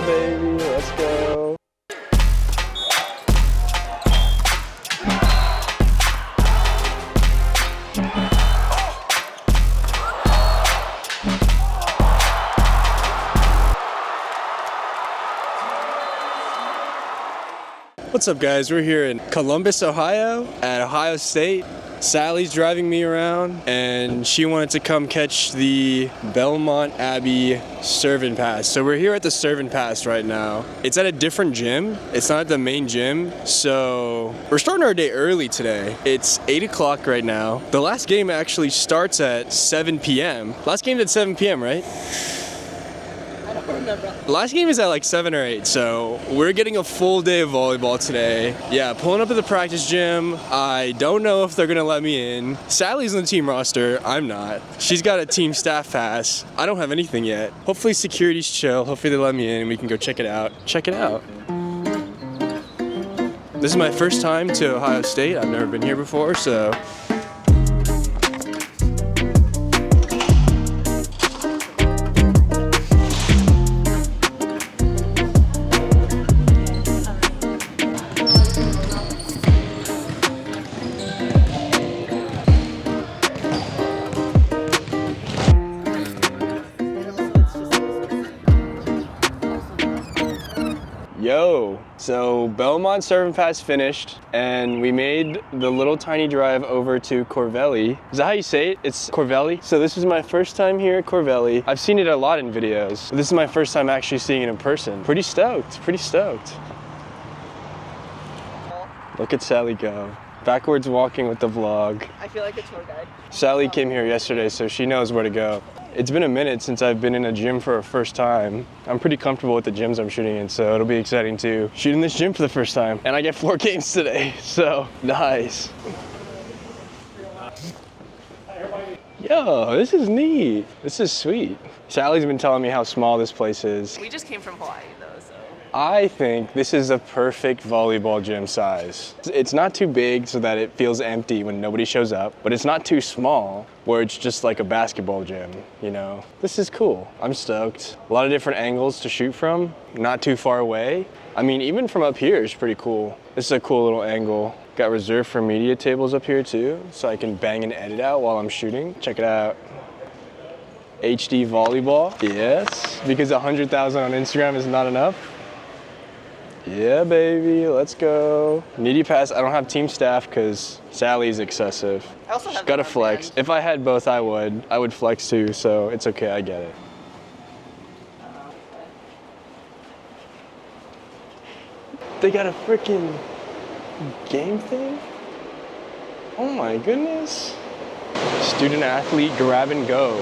baby, let's go. What's up, guys? We're here in Columbus, Ohio at Ohio State. Sally's driving me around and she wanted to come catch the Belmont Abbey Serve and Pass. So we're here at the Serve and Pass right now. It's at a different gym. It's not at the main gym. So we're starting our day early today. It's 8 o'clock right now. The last game actually starts at 7 p.m. Last game's at 7 p.m., right? The last game is at like 7 or 8, so we're getting a full day of volleyball today. Yeah, pulling up at the practice gym. I don't know if they're gonna let me in. Sally's on the team roster, I'm not. She's got a team staff pass. I don't have anything yet. Hopefully security's chill. Hopefully they let me in and we can go check it out. Check it out. This is my first time to Ohio State. I've never been here before, so. Yo, so Belmont Serve and Pass finished and we made the little tiny drive over to Corvelli. Is that how you say it? It's Corvelli. So this is my first time here at Corvelli. I've seen it a lot in videos, but this is my first time actually seeing it in person. Pretty stoked, pretty stoked. Look at Sally go. Backwards walking with the vlog. I feel like a tour guide. Sally came here yesterday, so she knows where to go. It's been a minute since I've been in a gym for a first time. I'm pretty comfortable with the gyms I'm shooting in, so it'll be exciting to shoot in this gym for the first time. And I get 4 games today, so nice. Yo, this is neat. This is sweet. Sally's been telling me how small this place is. We just came from Hawaii though, so. I think this is a perfect volleyball gym size. It's not too big so that it feels empty when nobody shows up, but it's not too small where it's just like a basketball gym, you know? This is cool. I'm stoked. A lot of different angles to shoot from, not too far away. I mean, even from up here is pretty cool. This is a cool little angle. Got reserved for media tables up here too, so I can bang and edit out while I'm shooting. Check it out. HD volleyball, yes, because 100,000 on Instagram is not enough. Yeah, baby, let's go. Media pass, I don't have team staff because Sally's excessive. I also have gotta flex. If I had both, I would flex too, so it's okay, I get it. They got a freaking game thing? Oh my goodness. Student athlete grab and go.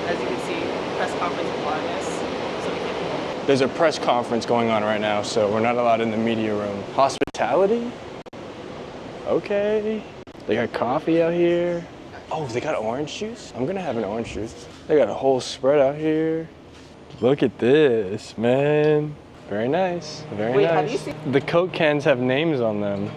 As you can see, press conference requirements. There's a press conference going on right now, so we're not allowed in the media room. Hospitality? Okay. They got coffee out here. Oh, they got orange juice? I'm gonna have an orange juice. They got a whole spread out here. Look at this, man. Very nice, very nice. Have you seen? The Coke cans have names on them.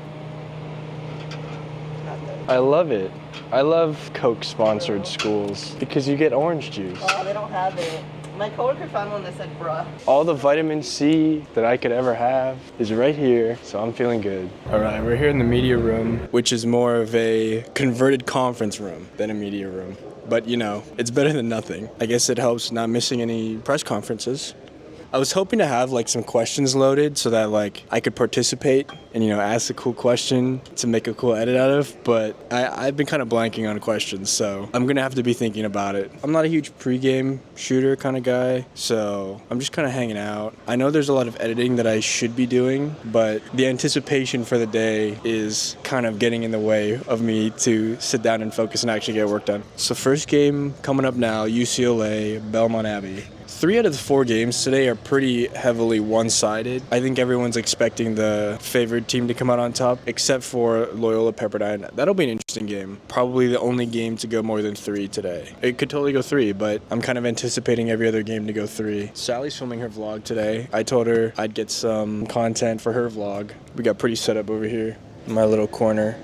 I love it. I love Coke-sponsored schools because you get orange juice. Oh, they don't have it. My coworker found one that said bruh. All the vitamin C that I could ever have is right here, so I'm feeling good. All right, we're here in the media room, which is more of a converted conference room than a media room. But you know, it's better than nothing. I guess it helps not missing any press conferences. I was hoping to have like some questions loaded so that like I could participate and, you know, ask a cool question to make a cool edit out of, but I've been kind of blanking on questions, so I'm gonna have to be thinking about it. I'm not a huge pregame shooter kind of guy, so I'm just kind of hanging out. I know there's a lot of editing that I should be doing, but the anticipation for the day is kind of getting in the way of me to sit down and focus and actually get work done. So first game coming up now, UCLA, Belmont Abbey. 3 out of the 4 games today are pretty heavily one-sided. I think everyone's expecting the favored team to come out on top, except for Loyola Pepperdine. That'll be an interesting game. Probably the only game to go more than 3 today. It could totally go 3, but I'm kind of anticipating every other game to go 3. Sally's filming her vlog today. I told her I'd get some content for her vlog. We got pretty set up over here in my little corner.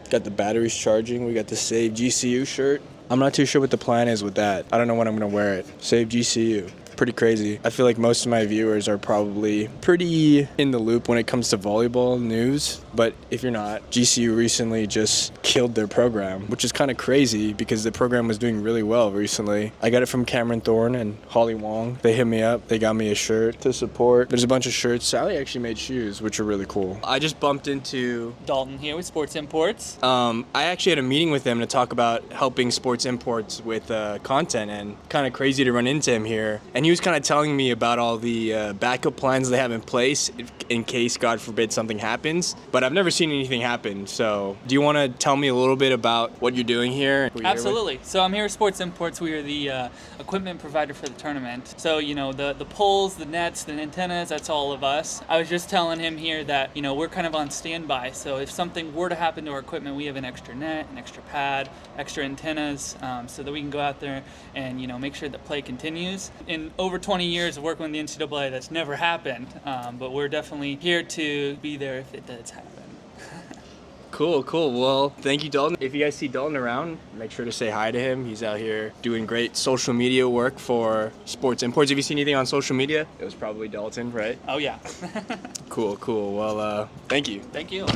Got the batteries charging. We got the Save GCU shirt. I'm not too sure what the plan is with that. I don't know when I'm going to wear it. Save GCU. Pretty crazy. I feel like most of my viewers are probably pretty in the loop when it comes to volleyball news, but if you're not, GCU recently just killed their program, which is kind of crazy because the program was doing really well recently. I got it from Cameron Thorne and Holly Wong. They hit me up. They got me a shirt to support. There's a bunch of shirts. Sally actually made shoes, which are really cool. I just bumped into Dalton here with Sports Imports. I actually had a meeting with him to talk about helping Sports Imports with content, and kind of crazy to run into him here. And he was kind of telling me about all the backup plans they have in place in case, God forbid, something happens. But I've never seen anything happen. So do you want to tell me a little bit about what you're doing here? Absolutely. So I'm here with Sports Imports. We are the equipment provider for the tournament. So, the poles, the nets, the antennas, that's all of us. I was just telling him here that, we're kind of on standby. So if something were to happen to our equipment, we have an extra net, an extra pad, extra antennas, so that we can go out there and, make sure that play continues. In over 20 years of working with the NCAA, that's never happened, but we're definitely here to be there if it does happen. Cool. Well, thank you, Dalton. If you guys see Dalton around, make sure to say hi to him. He's out here doing great social media work for Sports Imports. Have you seen anything on social media? It was probably Dalton, right? Oh, yeah. Cool. Well, thank you. Thank you.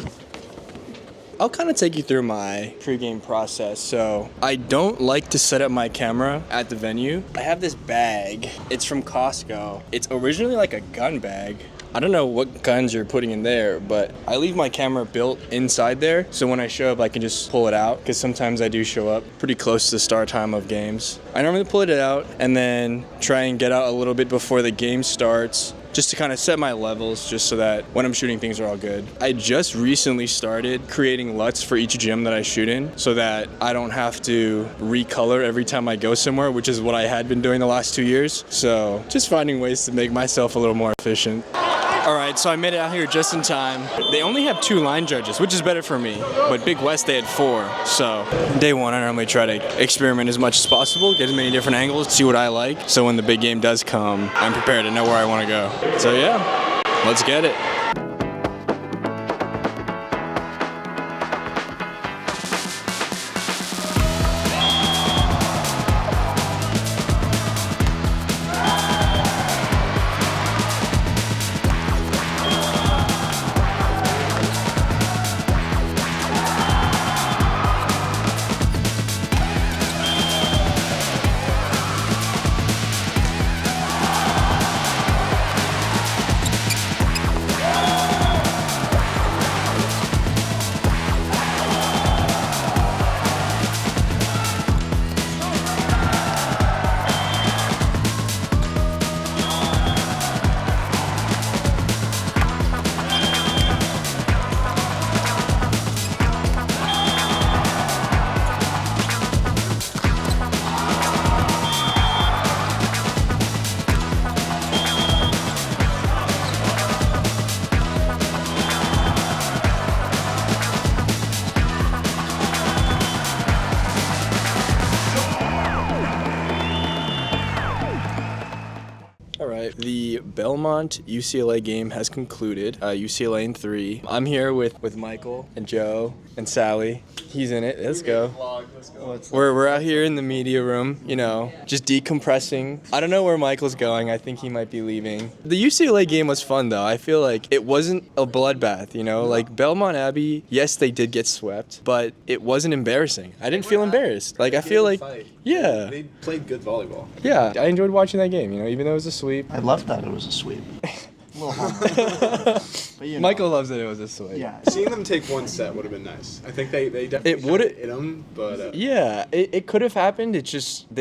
I'll kind of take you through my pregame process. So I don't like to set up my camera at the venue. I have this bag. It's from Costco. It's originally like a gun bag. I don't know what guns you're putting in there, but I leave my camera built inside there, so when I show up, I can just pull it out, because sometimes I do show up pretty close to the start time of games. I normally pull it out and then try and get out a little bit before the game starts, just to kind of set my levels, just so that when I'm shooting, things are all good. I just recently started creating LUTs for each gym that I shoot in, so that I don't have to recolor every time I go somewhere, which is what I had been doing the last 2 years. So just finding ways to make myself a little more efficient. All right, so I made it out here just in time. They only have 2 line judges, which is better for me, but Big West, they had 4. So day one, I normally try to experiment as much as possible, get as many different angles, see what I like, so when the big game does come, I'm prepared to know where I want to go. So yeah, let's get it. The Belmont UCLA game has concluded. UCLA in 3. I'm here with Michael and Joe and Sally. He's in it. Let's go. We're out here in the media room, just decompressing. I don't know where Michael's going. I think he might be leaving. The UCLA game was fun though. I feel like it wasn't a bloodbath, Like Belmont Abbey, yes, they did get swept, but it wasn't embarrassing. I didn't feel embarrassed. Like I feel like, yeah. They played good volleyball. Yeah, I enjoyed watching that game, even though it was a sweep. I loved that it was a sweep. A little humble. But Michael loves that it was a sweep. Yeah. Seeing them take one set would have been nice. I think they definitely hit them, but yeah, it could have happened. They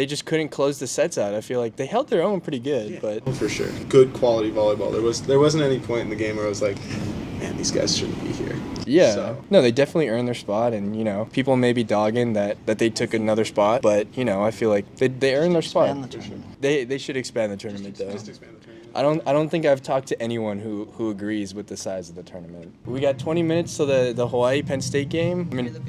just couldn't close the sets out. I feel like they held their own pretty good, but for sure, good quality volleyball. There wasn't any point in the game where I was like, man, these guys shouldn't be here. Yeah. So. No, they definitely earned their spot, and people may be dogging that they took another spot, but I feel like they earned their spot. Expand the tournament. They should expand the tournament though. Just expand the tournament. I don't think I've talked to anyone who agrees with the size of the tournament. We got 20 minutes till the Hawaii Penn State game. I mean,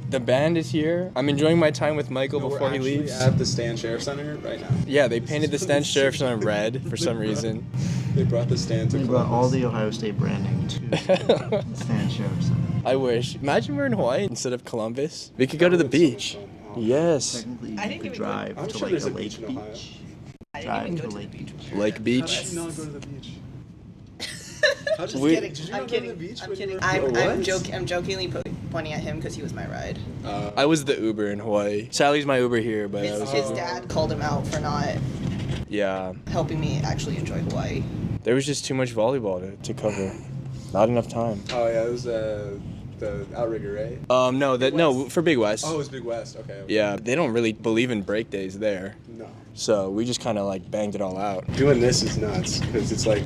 the band is here. I'm enjoying my time with Michael before he leaves. We're at the Stan Sheriff Center right now. Yeah, they painted the Stan Sheriff Center red for some reason. They brought the stand to We brought all the Ohio State branding to the Stan Sheriff Center. I wish. Imagine we're in Hawaii instead of Columbus. We could go to the beach. Yes. Technically, I you didn't could even go- drive I'm to sure like there's a a lake beach in Ohio. beach. I didn't Drive even to go a to the lake beach. beach. Lake Beach. Did you not go to the beach? Just We- kidding. Did you I'm not go to kidding. the beach I'm when you kidding. were- I'm What? I'm jokingly pointing at him because he was my ride. I was the Uber in Hawaii. Sally's my Uber here, but I His, was his dad called him out for not yeah. helping me actually enjoy Hawaii. There was just too much volleyball to cover. Not enough time. Oh yeah, it was the outrigger, right? No, for Big West. Oh, it was Big West. Okay. Yeah, they don't really believe in break days there. No. So we just kind of like banged it all out. Doing this is nuts because it's like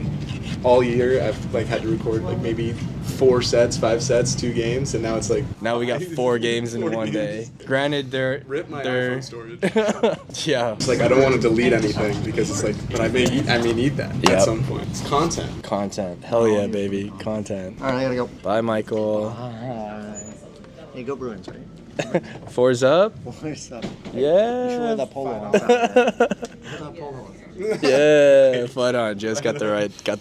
all year I've like had to record like maybe 5 sets, 2 games, and now it's like Now we got 4 games in 4 one day. games. Granted, they're Rip my they're iPhone storage. yeah. It's like I don't want to delete anything because it's like, but I may need that Yep. at some point. It's content. Content. Hell yeah, baby. Content. All right, I gotta go. Bye, Michael. Alright. Hey, go Bruins, right? 4's up. What's up? Yeah. You should wear that polo on top, man. Wear that polo on. Yeah, fight on. Joe's got the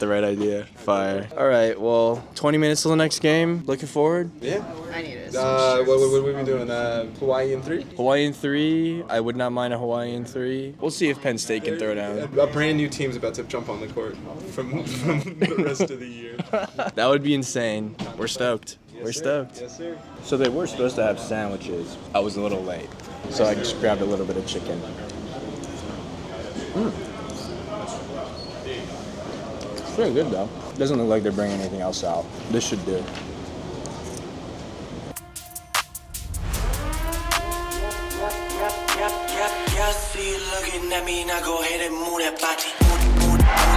right idea. Fire. All right, well, 20 minutes till the next game. Looking forward. Yeah. I need it. What would we be doing? Hawaii in 3? Hawaiian 3. I would not mind a Hawaiian 3. We'll see if Penn State can throw down. A brand new team's about to jump on the court from the rest of the year. That would be insane. We're stoked. We're stoked. Yes, sir. So they were supposed to have sandwiches. I was a little late, so I just grabbed a little bit of chicken. It's pretty good though. Doesn't look like they're bringing anything else out. This should do. Yeah, see you looking at me, now go ahead and move that body.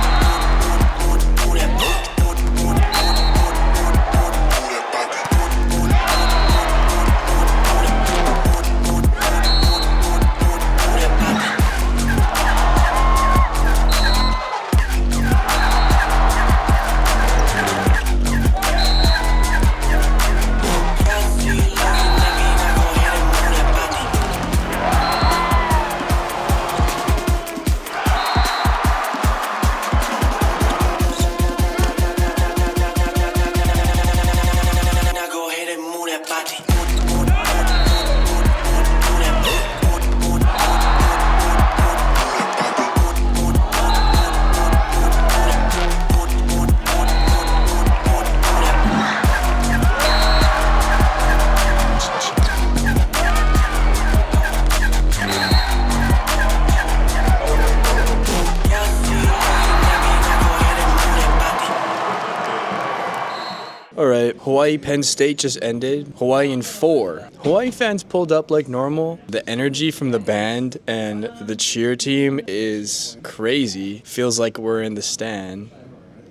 All right, Hawaii Penn State just ended. Hawaii in 4. Hawaii fans pulled up like normal. The energy from the band and the cheer team is crazy. Feels like we're in the stand.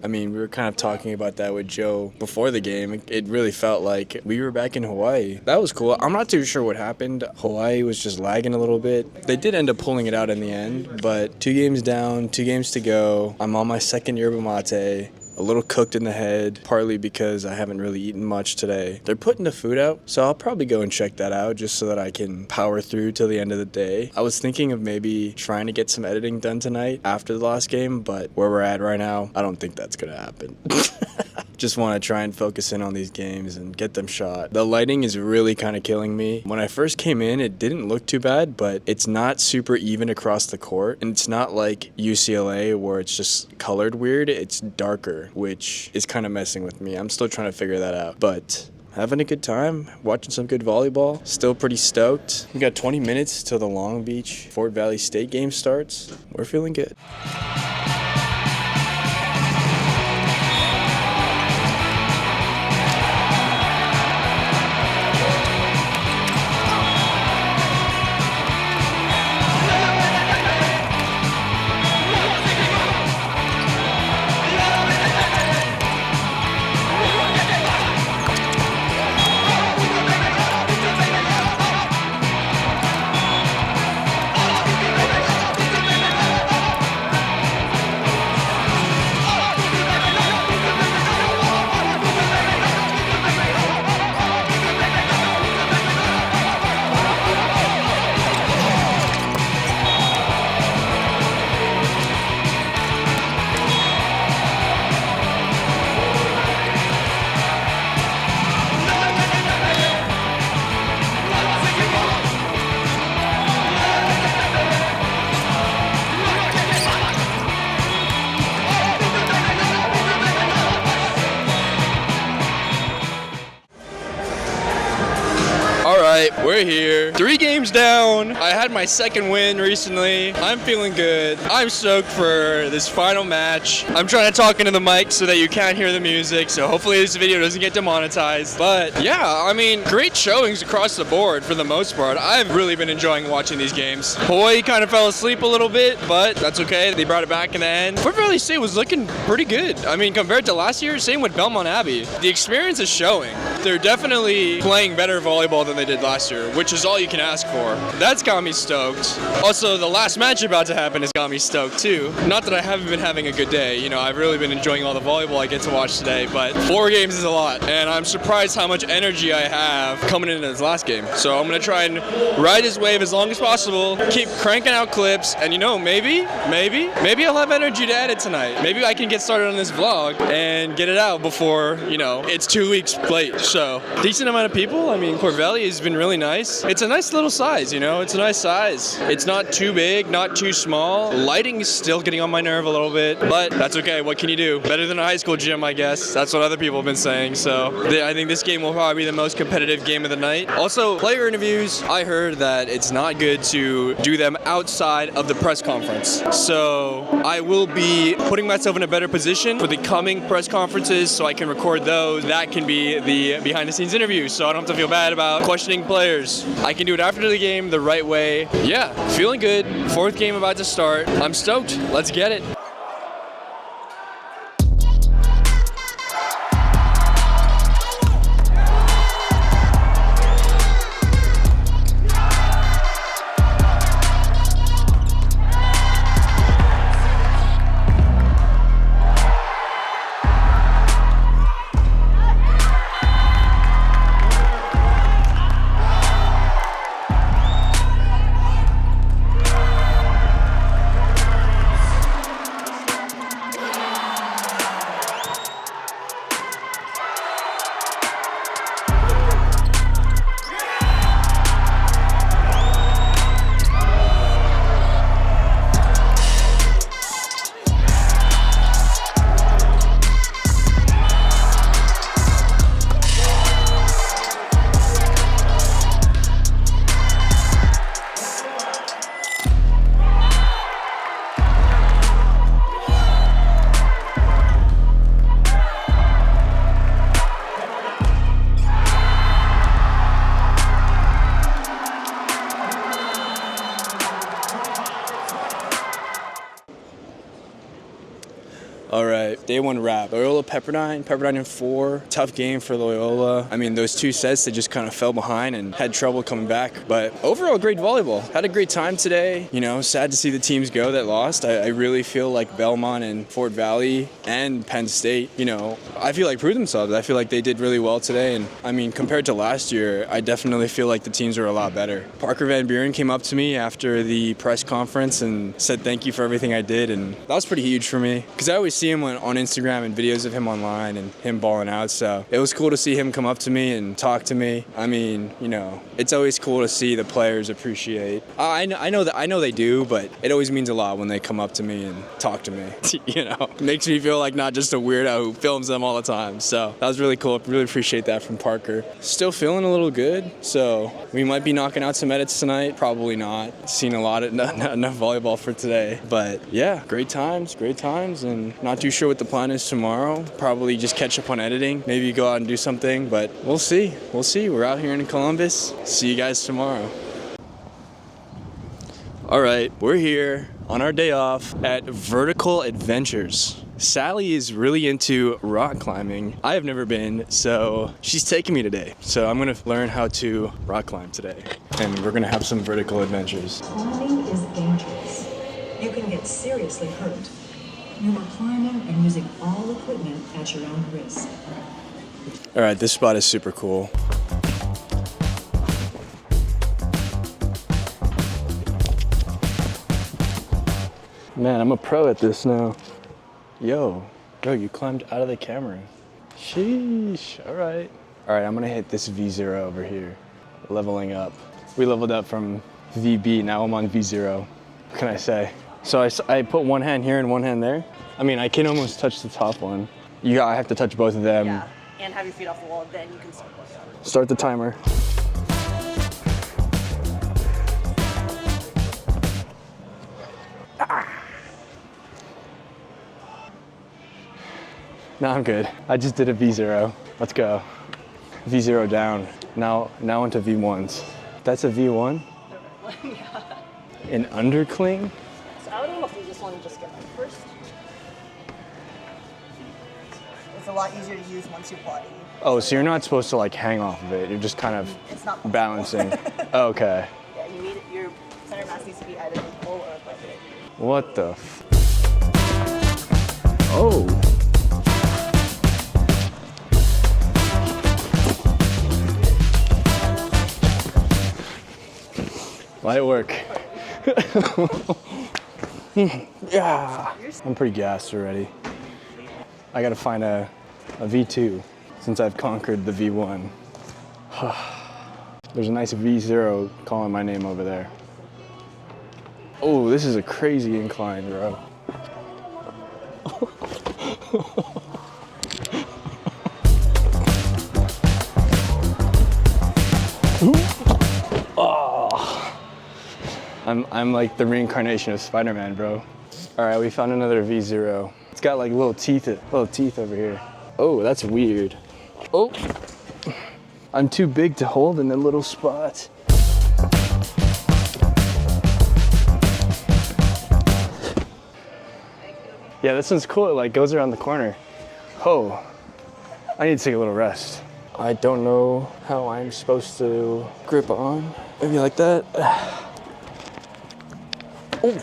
I mean, we were kind of talking about that with Joe before the game. It really felt like we were back in Hawaii. That was cool. I'm not too sure what happened. Hawaii was just lagging a little bit. They did end up pulling it out in the end, but 2 games down, 2 games to go. I'm on my second yerba mate. A little cooked in the head, partly because I haven't really eaten much today. They're putting the food out, so I'll probably go and check that out just so that I can power through till the end of the day. I was thinking of maybe trying to get some editing done tonight after the last game, but where we're at right now, I don't think that's gonna happen. Just want to try and focus in on these games and get them shot. The lighting is really kind of killing me. When I first came in, it didn't look too bad, but it's not super even across the court, and it's not like UCLA where it's just colored weird. It's darker, which is kind of messing with me. I'm still trying to figure that out, but having a good time, watching some good volleyball. Still pretty stoked. We got 20 minutes till the Long Beach Fort Valley State game starts. We're feeling good. right, we're here. 3 games down. I had my second win recently. I'm feeling good. I'm stoked for this final match. I'm trying to talk into the mic so that you can't hear the music, so hopefully this video doesn't get demonetized. But yeah, I mean, great showings across the board for the most part. I've really been enjoying watching these games. Hawaii kind of fell asleep a little bit, but that's okay. They brought it back in the end. Fort Valley State was looking pretty good. I mean, compared to last year, same with Belmont Abbey. The experience is showing. They're definitely playing better volleyball than they did last year, which is all you can ask for. That's got me stoked. Also, the last match about to happen has got me stoked too. Not that I haven't been having a good day. You know, I've really been enjoying all the volleyball I get to watch today, but 4 games is a lot, and I'm surprised how much energy I have coming into this last game. So I'm gonna try and ride this wave as long as possible, keep cranking out clips, and you know, maybe I'll have energy to edit tonight. Maybe I can get started on this vlog and get it out before, you know, it's 2 weeks late. So, decent amount of people. I mean, Fort Valley has been really nice. It's a nice little size, you know, it's a nice size. It's not too big, not too small. Lighting is still getting on my nerve a little bit, but that's okay. What can you do? Better than a high school gym, I guess. That's what other people have been saying. So, I think this game will probably be the most competitive game of the night. Also, player interviews, I heard that it's not good to do them outside of the press conference. So, I will be putting myself in a better position for the coming press conferences so I can record those. That can be the behind the scenes interview, so I don't have to feel bad about questioning players. I can do it after the game the right way. Yeah, feeling good. 4th game about to start. I'm stoked. Let's get it. All right, day 1 wrap. Loyola, Pepperdine in 4. Tough game for Loyola. I mean, those 2 sets, they just kind of fell behind and had trouble coming back. But overall, great volleyball. Had a great time today. You know, sad to see the teams go that lost. I really feel like Belmont and Fort Valley and Penn State, you know, I feel like proved themselves. I feel like they did really well today. And I mean, compared to last year, I definitely feel like the teams are a lot better. Parker Van Buren came up to me after the press conference and said thank you for everything I did. And that was pretty huge for me because I always see him on Instagram and videos of him online and him balling out. So it was cool to see him come up to me and talk to me. I mean, you know, it's always cool to see the players appreciate. I know they do, but it always means a lot when they come up to me and talk to me. You know, it makes me feel like not just a weirdo who films them all the time. So that was really cool. Really appreciate that from Parker. Still feeling a little good. So we might be knocking out some edits tonight. Probably not. Seen a lot of not enough volleyball for today. But yeah, great times, and not too sure what the plan is tomorrow. Probably just catch up on editing. Maybe go out and do something, but we'll see. We're out here in Columbus. See you guys tomorrow. All right, we're here on our day off at Vertical Adventures. Sally is really into rock climbing. I have never been, so she's taking me today. So I'm gonna learn how to rock climb today. And we're gonna have some vertical adventures. Climbing is dangerous. You can get seriously hurt. You are climbing and using all equipment at your own risk. All right, this spot is super cool. Man, I'm a pro at this now. Yo, you climbed out of the camera. Sheesh, all right. All right, I'm gonna hit this V0 over here. Leveling up. We leveled up from VB, now I'm on V0. What can I say? So I put one hand here and one hand there. I mean, I can almost touch the top one. I have to touch both of them. Yeah, and have your feet off the wall, then you can start. Start the timer. No, I'm good. I just did a V0. Let's go. V0 down. Now into V1s. That's a V1? Yeah. An undercling? So I would almost do this one and just get like first. It's a lot easier to use once you're bloody. Oh, so you're not supposed to like hang off of it. You're just kind of It's not possible. balancing. Okay. Yeah, you need your center mass needs to be either full or above it. What the f? Oh. Light work. Yeah. I'm pretty gassed already. I gotta find a V2 since I've conquered the V1. There's a nice V0 calling my name over there. Oh, this is a crazy incline, bro. Oh. I'm like the reincarnation of Spider-Man, bro. All right, we found another V0. It's got like little teeth over here. Oh, that's weird. Oh, I'm too big to hold in a little spot. Yeah, this one's cool. It like goes around the corner. Oh, I need to take a little rest. I don't know how I'm supposed to grip on. Maybe like that. Oh.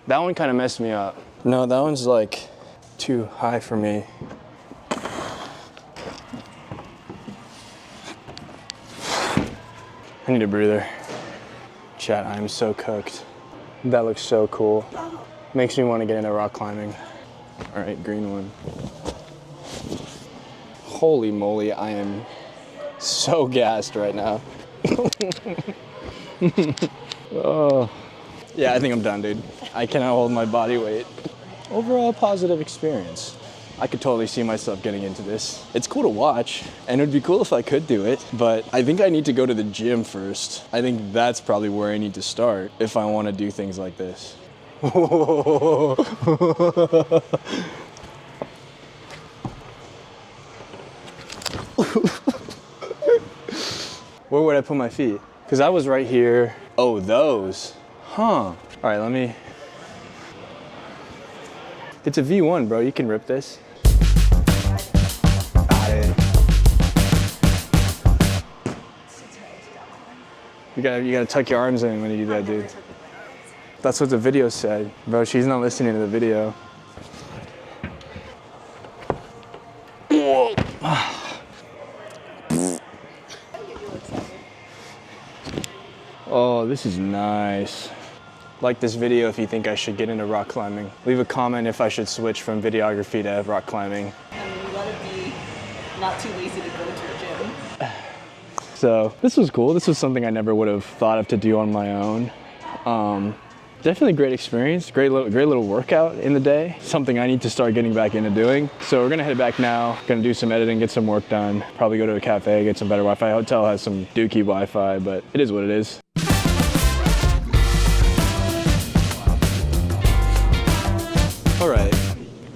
That one kind of messed me up. No, that one's like too high for me. I need a breather. Chat, I'm so cooked. That looks so cool. Makes me want to get into rock climbing. All right, green one. Holy moly, I am so gassed right now. Oh. Yeah, I think I'm done, dude. I cannot hold my body weight. Overall positive experience. I could totally see myself getting into this. It's cool to watch, and it would be cool if I could do it, but I think I need to go to the gym first. I think that's probably where I need to start if I want to do things like this. Where would I put my feet? Because I was right here. Oh, those. Huh. All right, let me. It's a V1, bro. You can rip this. Got it. You gotta tuck your arms in when you do that, dude. That's what the video said. Bro, she's not listening to the video. Oh, this is nice. Like this video if you think I should get into rock climbing. Leave a comment if I should switch from videography to rock climbing. I mean, you gotta be not too lazy to go to a gym. So this was cool. This was something I never would have thought of to do on my own. Definitely great experience, great little workout in the day. Something I need to start getting back into doing. So we're gonna head back now. Gonna do some editing, get some work done. Probably go to a cafe, get some better Wi-Fi. Hotel has some dookie Wi-Fi, but it is what it is. All right,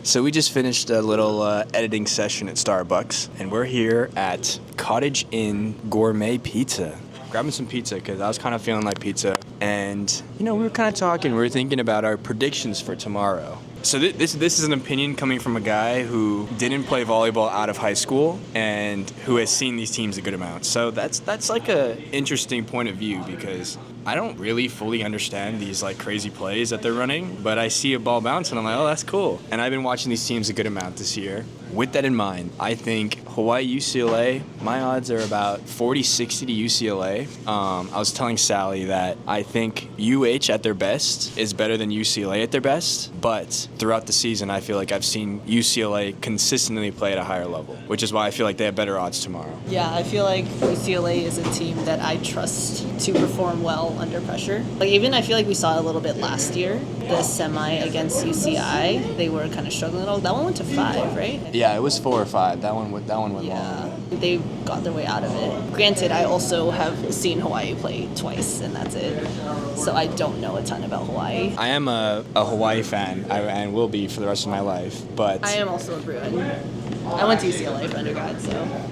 so we just finished a little editing session at Starbucks, and we're here at Cottage Inn Gourmet Pizza. Grabbing some pizza because I was kind of feeling like pizza, and you know, we were kind of talking, we were thinking about our predictions for tomorrow. So this is an opinion coming from a guy who didn't play volleyball out of high school and who has seen these teams a good amount. So that's like a interesting point of view because I don't really fully understand these like crazy plays that they're running, but I see a ball bounce and I'm like, oh, that's cool. And I've been watching these teams a good amount this year. With that in mind, I think Hawaii UCLA, my odds are about 40-60 to UCLA. I was telling Sally that I think UH at their best is better than UCLA at their best, but throughout the season, I feel like I've seen UCLA consistently play at a higher level, which is why I feel like they have better odds tomorrow. Yeah, I feel like UCLA is a team that I trust to perform well under pressure. Like even I feel like we saw it a little bit last year, the semi against UCI. They were kind of struggling. That one went to 5, right? Yeah, it was 4 or 5. That one went Yeah. long. They got their way out of it. Granted, I also have seen Hawaii play twice, and that's it. So I don't know a ton about Hawaii. I am a Hawaii fan, and will be for the rest of my life, but... I am also a Bruin. I went to UCLA for undergrad, so...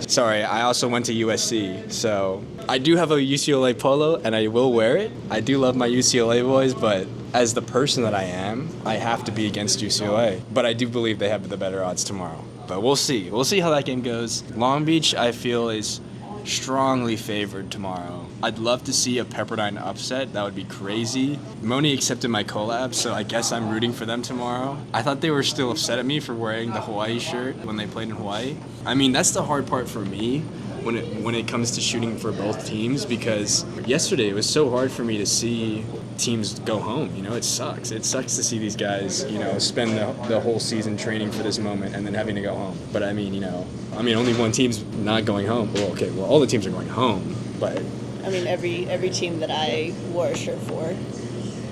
Sorry, I also went to USC, so I do have a UCLA polo, and I will wear it. I do love my UCLA boys, but as the person that I am, I have to be against UCLA. But I do believe they have the better odds tomorrow. But we'll see. We'll see how that game goes. Long Beach, I feel, is strongly favored tomorrow. I'd love to see a Pepperdine upset. That would be crazy. Moni accepted my collab, so I guess I'm rooting for them tomorrow. I thought they were still upset at me for wearing the Hawaii shirt when they played in Hawaii. I mean, that's the hard part for me when it comes to shooting for both teams, because yesterday it was so hard for me to see teams go home. You know, it sucks. It sucks to see these guys, you know, spend the whole season training for this moment and then having to go home. But I mean, only one team's not going home. Well, okay, all the teams are going home, but... I mean, every team that I wore a shirt for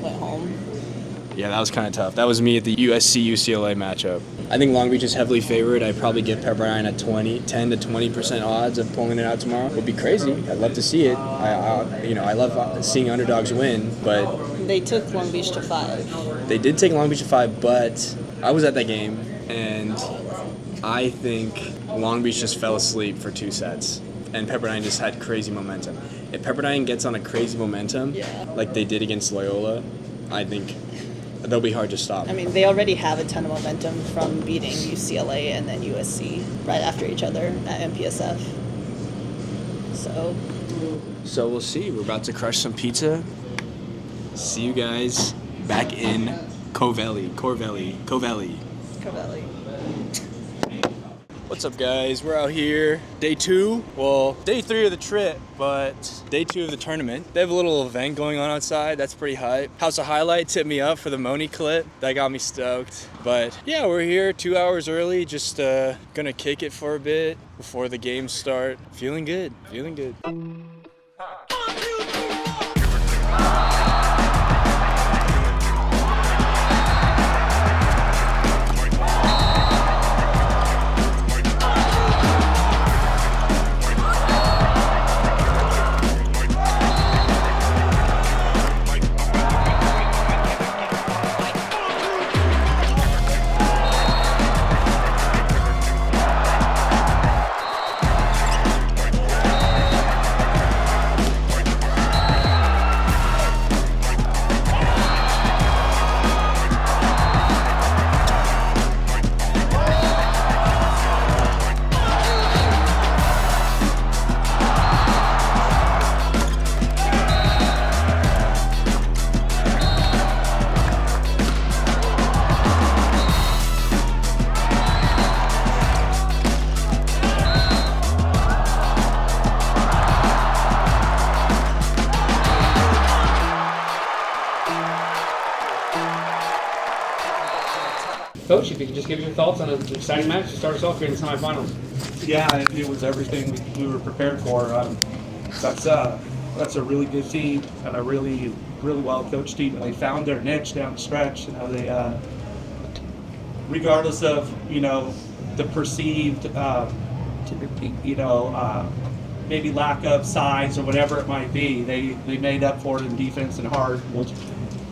went home. Yeah, that was kind of tough. That was me at the USC-UCLA matchup. I think Long Beach is heavily favored. I'd probably give Pepperdine at 10 to 20% odds of pulling it out tomorrow. It would be crazy. I'd love to see it. I love seeing underdogs win, but... They took Long Beach to 5. They did take Long Beach to 5, but I was at that game, and I think Long Beach just fell asleep for 2 sets, and Pepperdine just had crazy momentum. If Pepperdine gets on a crazy momentum, like they did against Loyola, I think they'll be hard to stop. I mean, they already have a ton of momentum from beating UCLA and then USC right after each other at MPSF. So we'll see. We're about to crush some pizza. See you guys back in Corvelli. What's up, guys? We're out here. Day 2. Well, day 3 of the trip, but day 2 of the tournament. They have a little event going on outside. That's pretty hype. House of Highlights hit me up for the Moni clip. That got me stoked. But yeah, we're here 2 hours early. Just gonna kick it for a bit before the games start. Feeling good. Coach, if you could just give your thoughts on an exciting match to start us off here in the semifinals. Yeah, it was everything we were prepared for. That's a really good team and a really well coached team. And they found their niche down the stretch. You know, they regardless of the perceived maybe lack of size or whatever it might be, they made up for it in defense and hard.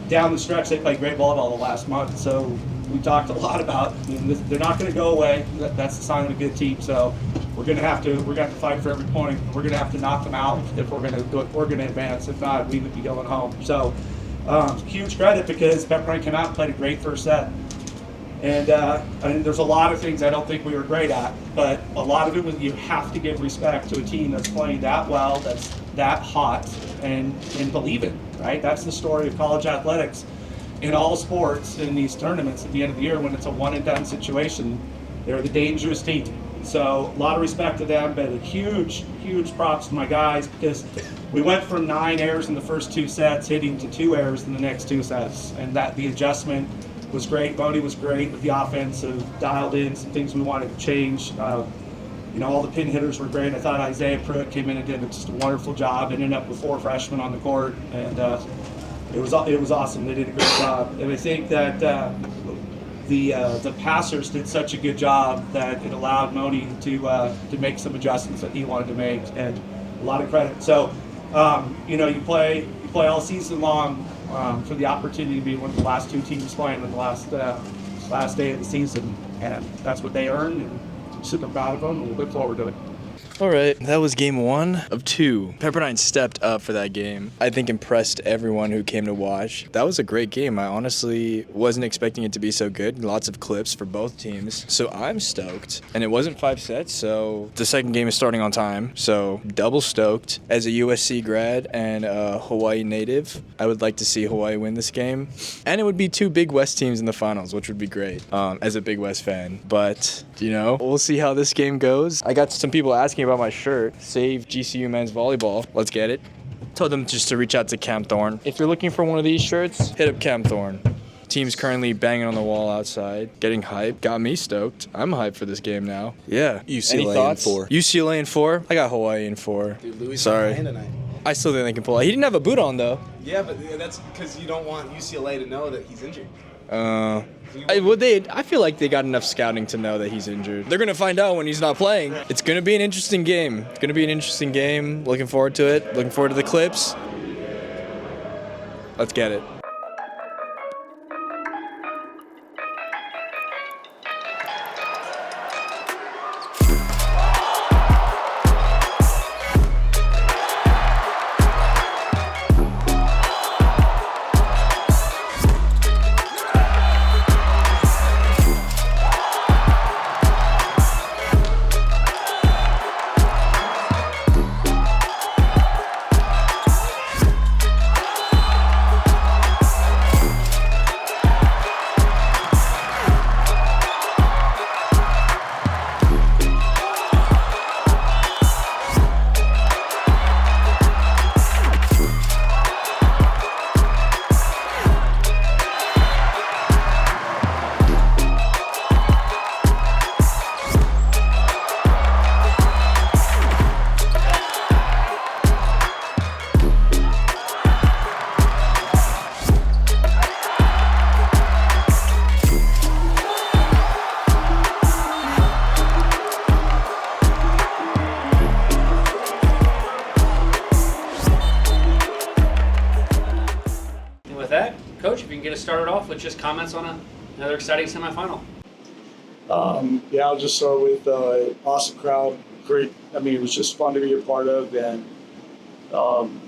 Down the stretch, they played great volleyball the last month. So we talked a lot about they're not going to go away. That's the sign of a good team. So we're going to have to fight for every point. We're going to have to knock them out if we're going to advance. If not, we would be going home. So huge credit, because Pepperdine came out and played a great first set. And there's a lot of things I don't think we were great at, but a lot of it was you have to give respect to a team that's playing that well, that's that hot, and believe it, right? That's the story of college athletics. In all sports, in these tournaments at the end of the year, when it's a one and done situation, they're the dangerous team. So a lot of respect to them, but a huge props to my guys, because we went from 9 errors in the first 2 sets, hitting to 2 errors in the next 2 sets, and that the adjustment was great. Moni was great with the offensive, dialed in some things we wanted to change. All the pin hitters were great. I thought Isaiah Pruitt came in and did just a wonderful job, ended up with 4 freshmen on the court, and it was awesome. They did a great job, and I think that the passers did such a good job that it allowed Moni to make some adjustments that he wanted to make, and a lot of credit. So, you play all season long for the opportunity to be one of the last 2 teams playing in the last day of the season, and that's what they earned. And I'm super proud of them, and we'll look forward to it. All right, that was game 1 of 2. Pepperdine stepped up for that game. I think impressed everyone who came to watch. That was a great game. I honestly wasn't expecting it to be so good. Lots of clips for both teams. So I'm stoked. And it wasn't 5 sets, so the second game is starting on time. So double stoked. As a USC grad and a Hawaii native, I would like to see Hawaii win this game. And it would be 2 Big West teams in the finals, which would be great as a Big West fan. But, we'll see how this game goes. I got some people asking about my shirt, Save GCU Men's Volleyball. Let's get it. Told them just to reach out to Cam Thorne. If you're looking for one of these shirts, hit up Cam Thorne. Team's currently banging on the wall outside, getting hyped. Got me stoked. I'm hyped for this game now. Yeah. UCLA Any thoughts? in 4. UCLA in 4? I got Hawaii in 4. Dude, Louis Sorry. tonight. I still think they can pull it. He didn't have a boot on, though. Yeah, but that's because you don't want UCLA to know that he's injured. I feel like they got enough scouting to know that he's injured. They're going to find out when he's not playing. It's going to be an interesting game. Looking forward to it. Looking forward to the clips. Let's get it. Coach, if you can get us started off with just comments on another exciting semifinal. I'll just start with awesome crowd. Great. It was just fun to be a part of, and I'm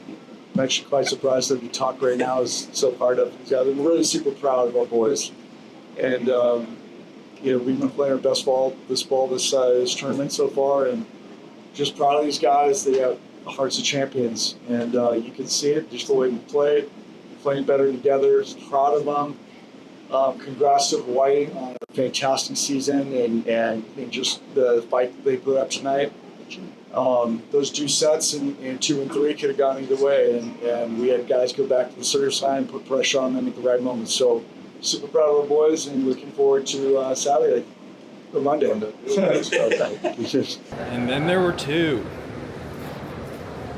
actually quite surprised that we talk right now is so fired up together. We're really super proud of our boys, and we've been playing our best ball this tournament so far, and just proud of these guys. They have hearts of champions, and you can see it just the way we played. Playing better together. Proud of them. Congrats to Hawaii on a fantastic season and just the fight they put up tonight. Those 2 sets in 2 and 3 could have gone either way, and we had guys go back to the service line and put pressure on them at the right moment. So super proud of our boys and looking forward to Saturday or Monday. And then there were 2.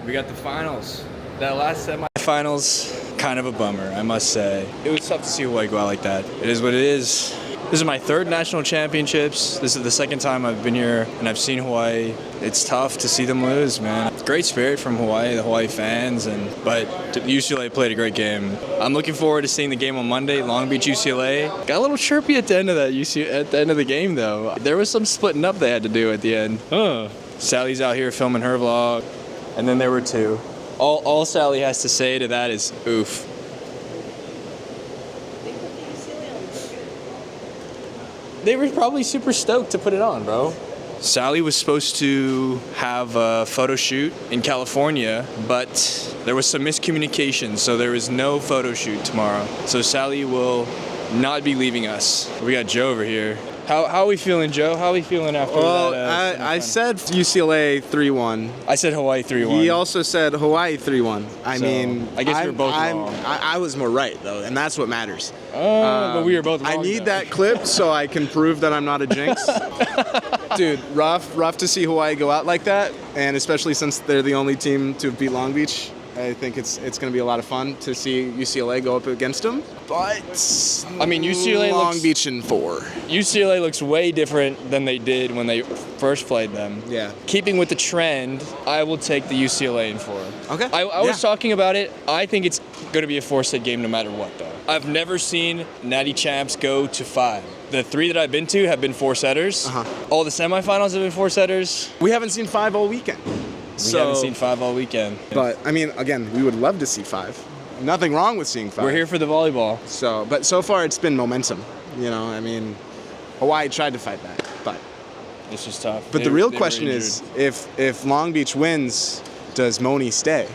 We got the finals. That last semifinals, kind of a bummer, I must say. It was tough to see Hawaii go out like that. It is what it is. This is my 3rd national championships. This is the 2nd time I've been here and I've seen Hawaii. It's tough to see them lose, man. Great spirit from Hawaii, the Hawaii fans, but UCLA played a great game. I'm looking forward to seeing the game on Monday, Long Beach, UCLA. Got a little chirpy at the end of the game, though. There was some splitting up they had to do at the end. Sally's out here filming her vlog, and then there were 2. All Sally has to say to that is oof. They were probably super stoked to put it on, bro. Sally was supposed to have a photo shoot in California, but there was some miscommunication, so there is no photo shoot tomorrow. So Sally will not be leaving us. We got Joe over here. How are we feeling, Joe? How are we feeling after that? Well, I said UCLA 3-1. I said Hawaii 3-1. He also said Hawaii 3-1. I guess we were both wrong. I was more right, though, and that's what matters. But we were both wrong. I need that clip so I can prove that I'm not a jinx. Dude, rough to see Hawaii go out like that, and especially since they're the only team to beat Long Beach I think it's going to be a lot of fun to see UCLA go up against them. But I mean, UCLA Long looks, Beach in 4. UCLA looks way different than they did when they first played them. Yeah. Keeping with the trend, I will take the UCLA in 4. Okay. I was talking about it. I think it's going to be a 4-set game no matter what, though. I've never seen Natty Champs go to 5. The 3 that I've been to have been 4-setters. All the semifinals have been 4-setters. We haven't seen 5 all weekend. We haven't seen 5 all weekend. But, I mean, again, we would love to see 5. Nothing wrong with seeing 5. We're here for the volleyball. But so far it's been momentum. You know, I mean, Hawaii tried to fight back, but it's just tough. But the real question is, if Long Beach wins, does Moni stay?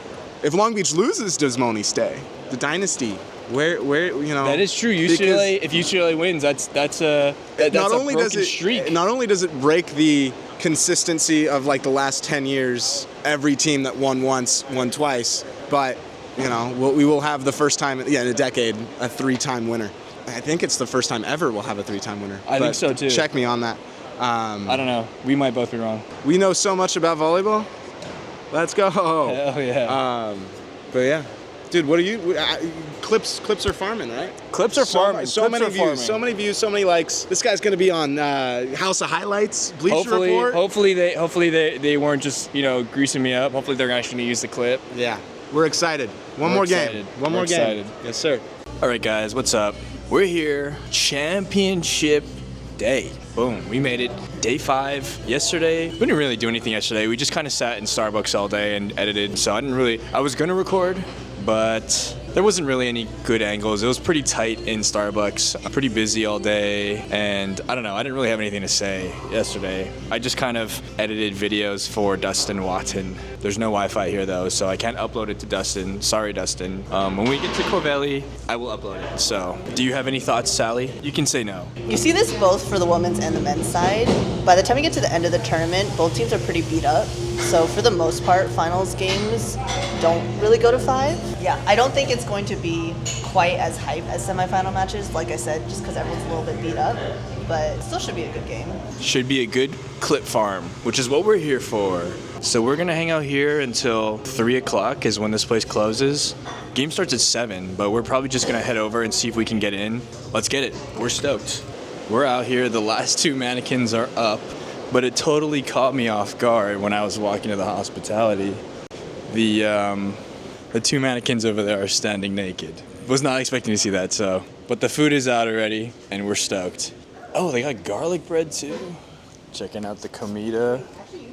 If Long Beach loses, does Moni stay? The dynasty, where you know? That is true. UCLA. If UCLA wins, that's a broken streak. Not only does it break the consistency of like the last 10 years, every team that won once won twice, but you know, we will have the first time in a decade a 3-time winner. I think it's the first time ever we'll have a 3-time winner. I think so too. Check me on that. I don't know. We might both be wrong. We know so much about volleyball. Let's go. Hell yeah. But yeah. Dude, what are you? Clips are farming, right? Clips are farming. So many views, so many likes. This guy's gonna be on House of Highlights, Bleacher Report. Hopefully they weren't just greasing me up. Hopefully they're actually gonna use the clip. Yeah, we're excited. One more game. Yes, sir. All right, guys, what's up? We're here. Championship day. Boom, we made it. Day 5 yesterday. We didn't really do anything yesterday. We just kind of sat in Starbucks all day and edited. So I was gonna record, but there wasn't really any good angles. It was pretty tight in Starbucks. Pretty busy all day, and I don't know, I didn't really have anything to say yesterday. I just kind of edited videos for Dustin Watton. There's no Wi-Fi here though, so I can't upload it to Dustin. Sorry, Dustin. When we get to Corvelli, I will upload it. So, do you have any thoughts, Sally? You can say no. You see this both for the women's and the men's side. By the time we get to the end of the tournament, both teams are pretty beat up. So for the most part, finals games don't really go to 5. Yeah, I don't think it's going to be quite as hype as semifinal matches, like I said, just because everyone's a little bit beat up. But it still should be a good game. Should be a good clip farm, which is what we're here for. So we're gonna hang out here until 3 o'clock is when this place closes. Game starts at 7, but we're probably just gonna head over and see if we can get in. Let's get it. We're stoked. We're out here. The last 2 mannequins are up, but it totally caught me off guard when I was walking to the hospitality. The 2 mannequins over there are standing naked. Was not expecting to see that, so. But the food is out already, and we're stoked. Oh, they got garlic bread too. Checking out the comida.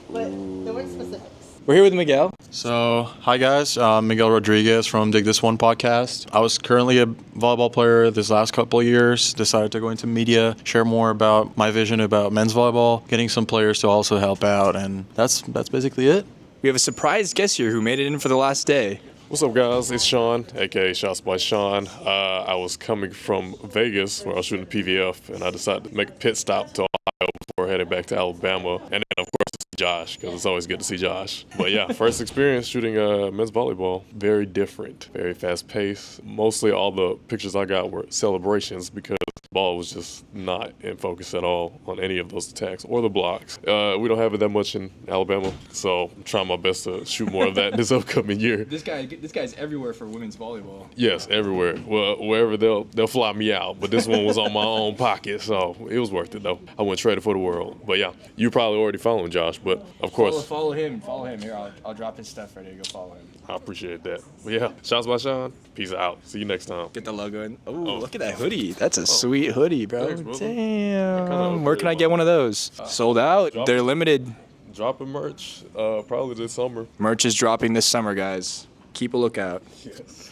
But there weren't specifics. We're here with Miguel. So, hi guys, Miguel Rodriguez from Dig This One podcast. I was currently a volleyball player this last couple of years, decided to go into media, share more about my vision about men's volleyball, getting some players to also help out, and that's basically it. We have a surprise guest here who made it in for the last day. What's up, guys? It's Sean, aka Shots by Sean. I was coming from Vegas where I was shooting PVF, and I decided to make a pit stop to Ohio before heading back to Alabama, and then of course to see Josh, because it's always good to see Josh. But yeah, first experience shooting men's volleyball. Very different, very fast paced. Mostly all the pictures I got were celebrations because the ball was just not in focus at all on any of those attacks or the blocks. We don't have it that much in Alabama, so I'm trying my best to shoot more of that this upcoming year. This guy's everywhere for women's volleyball. Yes, everywhere. Well, wherever they'll fly me out. But this one was on my own pocket, so it was worth it though. I wouldn't trade it for the world. But yeah, you probably already following Josh, but of course. Follow him. Here, I'll drop his stuff ready to go follow him. I appreciate that. But yeah, Shots by Sean. Peace out. See you next time. Get the logo in. Oh, look at that hoodie. That's a sweet hoodie, bro. Thanks, damn. Where can I get one of those? Sold out. They're limited. Dropping merch probably this summer. Merch is dropping this summer, guys. Keep a lookout. Yes.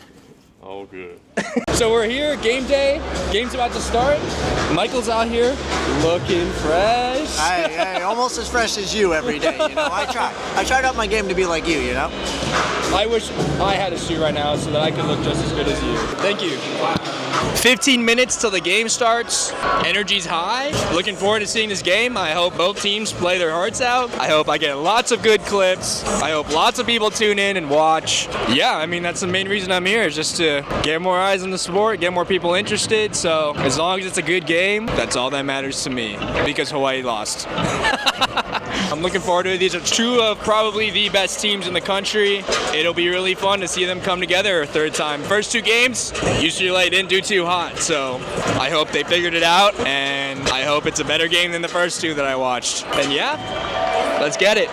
All good. So we're here, game day. Game's about to start. Michael's out here looking fresh. Hey, almost as fresh as you every day, you know. I tried out my game to be like you, you know. I wish I had a shoe right now so that I could look just as good as you. Thank you. 15 minutes till the game starts. Energy's high. Looking forward to seeing this game. I hope both teams play their hearts out. I hope I get lots of good clips. I hope lots of people tune in and watch. Yeah, I mean, that's the main reason I'm here, is just to get more eyes on the sport, get more people interested. So as long as it's a good game, that's all that matters to me, because Hawaii lost. I'm looking forward to it. These are two of probably the best teams in the country. It'll be really fun to see them come together a third time. First two games, UCLA didn't do too hot, so I hope they figured it out, and I hope it's a better game than the first two that I watched. And yeah, let's get it.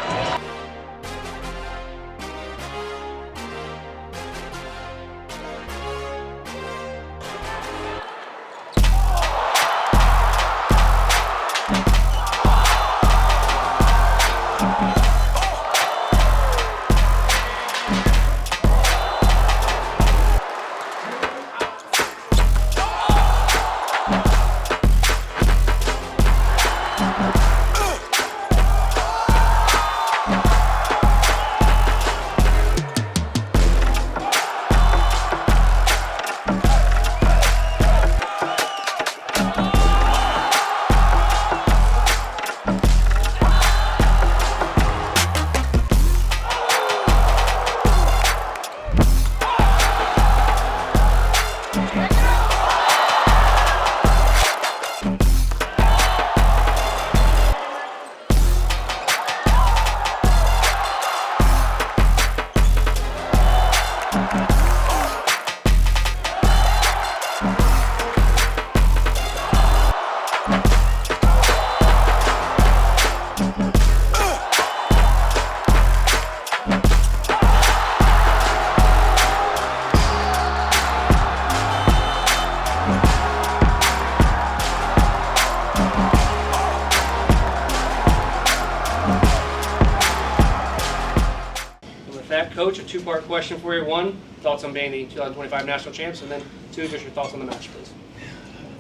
Coach, a two-part question for you. One, thoughts on being the 2025 national champs, and then two, just your thoughts on the match, please.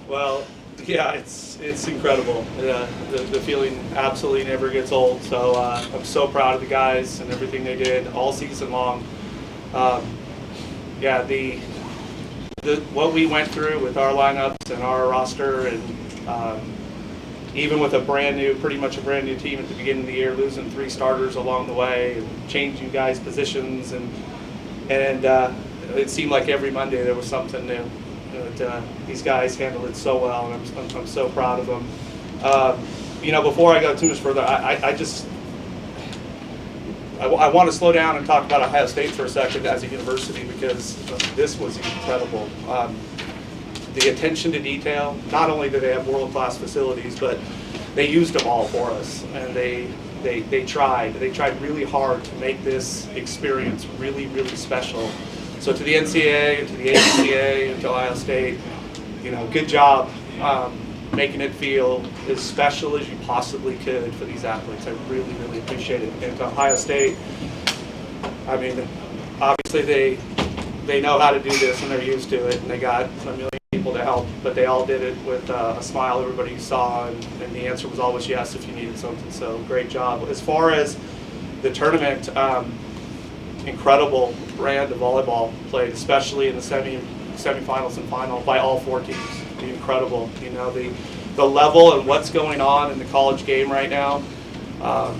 Well, yeah, it's incredible. The feeling absolutely never gets old. So I'm so proud of the guys and everything they did all season long. Yeah, what we went through with our lineups and our roster, and even with pretty much a brand new team at the beginning of the year, losing 3 starters along the way and changing guys' positions, and it seemed like every Monday there was something new. These guys handled it so well, and I'm so proud of them. Before I go too much further, I want to slow down and talk about Ohio State for a second as a university, because this was incredible. The attention to detail. Not only do they have world-class facilities, but they used them all for us, and they tried really hard to make this experience really, really special. So to the NCAA and to the ACA and to Ohio State, good job making it feel as special as you possibly could for these athletes. I really, really appreciate it. And to Ohio State, I mean, obviously they know how to do this and they're used to it, and they got a million people to help, but they all did it with a smile. Everybody you saw, and the answer was always yes if you needed something. So great job. As far as the tournament, incredible brand of volleyball played, especially in the semifinals and final by all 4 teams. Incredible. The level and what's going on in the college game right now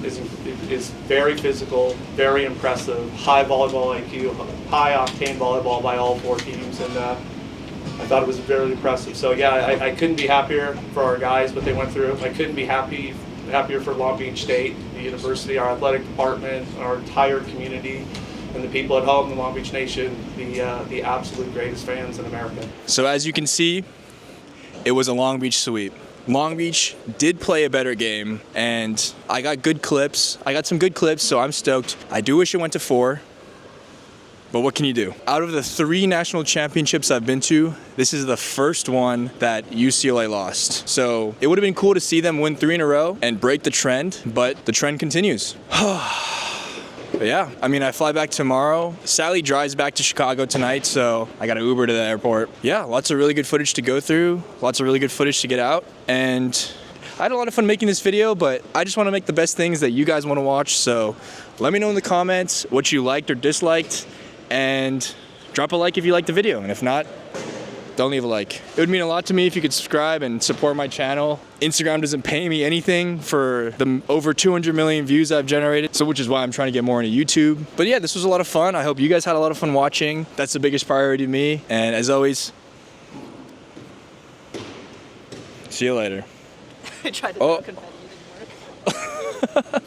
is very physical, very impressive. High volleyball IQ, high octane volleyball by all 4 teams, and I thought it was very impressive. So yeah, I couldn't be happier for our guys, what they went through. I couldn't be happier for Long Beach State, the university, our athletic department, our entire community, and the people at home, the Long Beach Nation, the absolute greatest fans in America. So as you can see, it was a Long Beach sweep. Long Beach did play a better game, and I got good clips. I got some good clips, so I'm stoked. I do wish it went to 4. But what can you do? Out of the 3 national championships I've been to, this is the first one that UCLA lost. So it would have been cool to see them win 3 in a row and break the trend, but the trend continues. But yeah, I mean, I fly back tomorrow. Sally drives back to Chicago tonight, so I got to Uber to the airport. Yeah, lots of really good footage to go through, lots of really good footage to get out, and I had a lot of fun making this video, but I just want to make the best things that you guys want to watch, so let me know in the comments what you liked or disliked, and drop a like if you liked the video, and if not, don't leave a like. It would mean a lot to me if you could subscribe and support my channel. Instagram doesn't pay me anything for the over 200 million views I've generated, so which is why I'm trying to get more into YouTube. But yeah, this was a lot of fun. I hope you guys had a lot of fun watching. That's the biggest priority to me, and as always, see you later. I tried to throw confetti, it didn't work.